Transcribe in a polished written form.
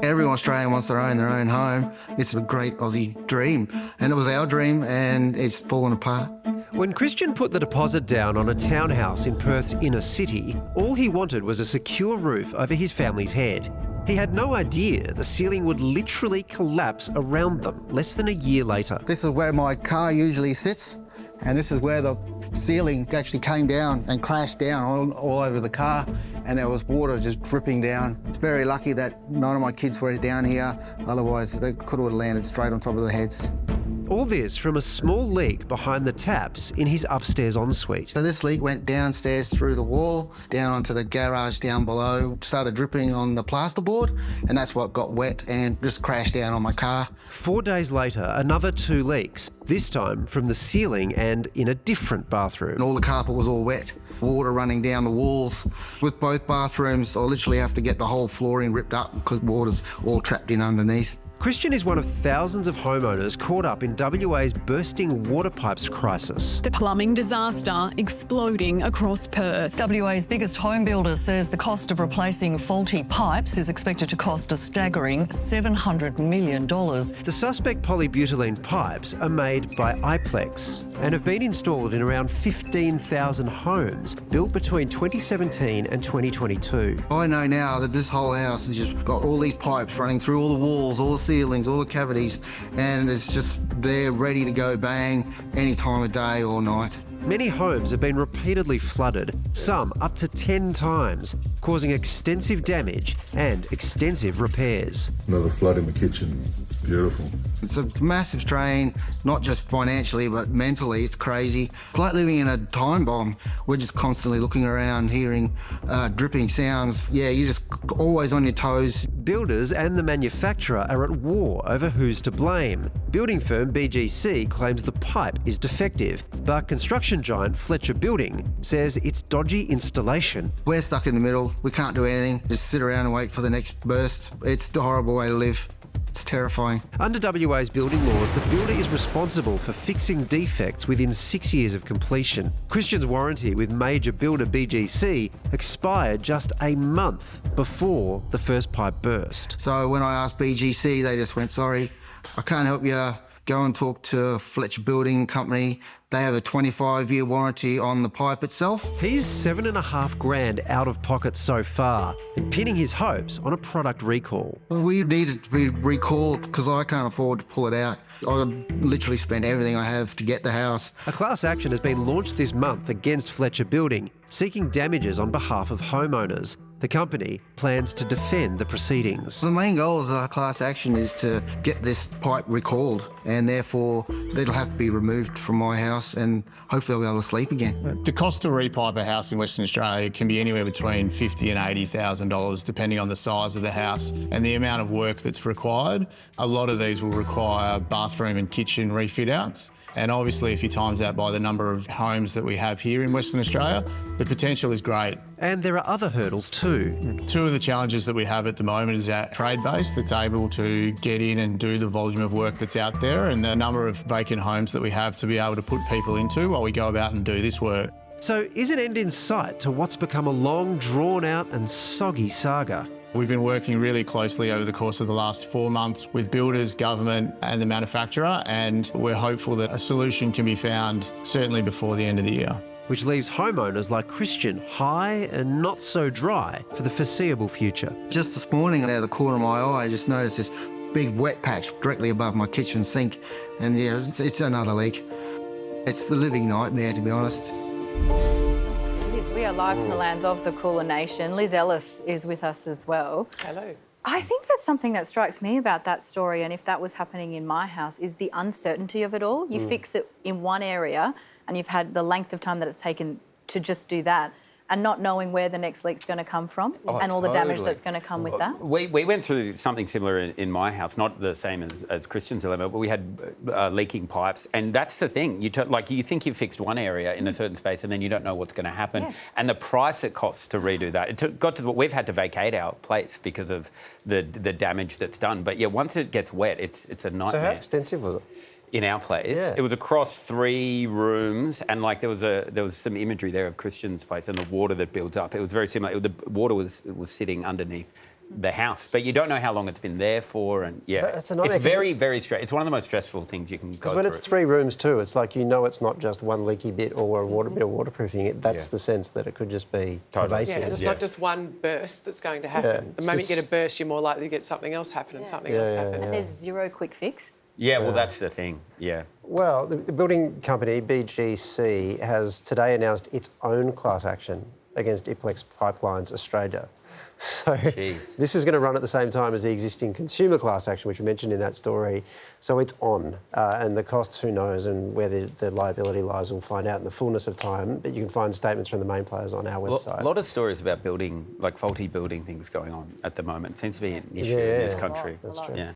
Every Australian wants to own their own home. It's a great Aussie dream. And it was our dream, and it's fallen apart. When Kristian put the deposit down on a townhouse in Perth's inner city, all he wanted was a secure roof over his family's head. He had no idea the ceiling would literally collapse around them less than a year later. This is where my car usually sits, and this is where the ceiling actually came down and crashed down all over the car, and there was water just dripping down. It's very lucky that none of my kids were down here, otherwise they could have landed straight on top of their heads. All this from a small leak behind the taps in his upstairs ensuite. So this leak went downstairs through the wall, down onto the garage down below, started dripping on the plasterboard, and that's what got wet and just crashed down on my car. 4 days later, another 2 leaks, this time from the ceiling and in a different bathroom. And all the carpet was all wet. Water running down the walls. With both bathrooms, I literally have to get the whole flooring ripped up because water's all trapped in underneath. Kristian is one of thousands of homeowners caught up in WA's bursting water pipes crisis. The plumbing disaster exploding across Perth. WA's biggest home builder says the cost of replacing faulty pipes is expected to cost a staggering $700 million. The suspect polybutylene pipes are made by Iplex and have been installed in around 15,000 homes built between 2017 and 2022. I know now that this whole house has just got all these pipes running through all the walls, all the ceilings, all the cavities, and it's just there ready to go bang any time of day or night. Many homes have been repeatedly flooded, some up to 10 times, causing extensive damage and extensive repairs. Another flood in the kitchen. Beautiful. It's a massive strain, not just financially, but mentally. It's crazy. It's like living in a time bomb. We're just constantly looking around, hearing dripping sounds. Yeah, you're just always on your toes. Builders and the manufacturer are at war over who's to blame. Building firm BGC claims the pipe is defective, but construction giant Fletcher Building says it's dodgy installation. We're stuck in the middle. We can't do anything. Just sit around and wait for the next burst. It's a horrible way to live. It's terrifying. Under WA's building laws, the builder is responsible for fixing defects within 6 years of completion. Kristian's warranty with major builder BGC expired just a month before the first pipe burst. So when I asked BGC, they just went, sorry, I can't help you. Go and talk to Fletcher Building Company. They have a 25-year warranty on the pipe itself. He's $7,500 out of pocket so far and pinning his hopes on a product recall. We need it to be recalled because I can't afford to pull it out. I literally spent everything I have to get the house. A class action has been launched this month against Fletcher Building, seeking damages on behalf of homeowners. The company plans to defend the proceedings. The main goal of the class action is to get this pipe recalled, and therefore it'll have to be removed from my house and hopefully I'll be able to sleep again. The cost to repipe a house in Western Australia can be anywhere between $50,000 and $80,000 depending on the size of the house and the amount of work that's required. A lot of these will require bathroom and kitchen refit outs. And obviously, if you times that by the number of homes that we have here in Western Australia, the potential is great. And there are other hurdles too. Two of the challenges that we have at the moment is our trade base that's able to get in and do the volume of work that's out there and the number of vacant homes that we have to be able to put people into while we go about and do this work. So is an end in sight to what's become a long, drawn-out and soggy saga? We've been working really closely over the course of the last 4 months with builders, government and the manufacturer, and we're hopeful that a solution can be found certainly before the end of the year. Which leaves homeowners like Kristian high and not so dry for the foreseeable future. Just this morning, out of the corner of my eye, I just noticed this big wet patch directly above my kitchen sink, and yeah, it's another leak. It's the living nightmare, to be honest. We are live from the lands of the Cooler Nation. Liz Ellis is with us as well. Hello. I think that's something that strikes me about that story, and if that was happening in my house, is the uncertainty of it all. You fix it in one area and you've had the length of time that it's taken to just do that, and not knowing where the next leak's going to come from and all the damage that's going to come with that. We went through something similar in my house, not the same as Kristian's dilemma, but we had leaking pipes, and that's the thing. You think you've fixed one area in a certain space, and then you don't know what's going to happen, and the price it costs to redo that. We've had to vacate our place because of the damage that's done. But yeah, once it gets wet, it's a nightmare. So how extensive was it? In our place, it was across 3 rooms, and there was some imagery there of Kristian's place and the water that builds up. It was very similar. The water was sitting underneath the house, but you don't know how long it's been there for, and That's a it's nightmare. very, very stressful. It's one of the most stressful things you can go through. When it's 3 rooms too, it's like you know it's not just one leaky bit or a bit of waterproofing. That's the sense that it could just be pervasive. Yeah, it's not just one burst that's going to happen. The moment you get a burst, you're more likely to get something else happen and something else happen. And there's zero quick fix. Yeah, well, that's the thing. Yeah. Well, the building company, BGC, has today announced its own class action against Iplex Pipelines Australia. So this is going to run at the same time as the existing consumer class action, which we mentioned in that story. So it's on. And the costs, who knows, and where the liability lies, we'll find out in the fullness of time. But you can find statements from the main players on our website. A lot of stories about building, like faulty building things going on at the moment. It seems to be an issue in this country. That's true. Yeah.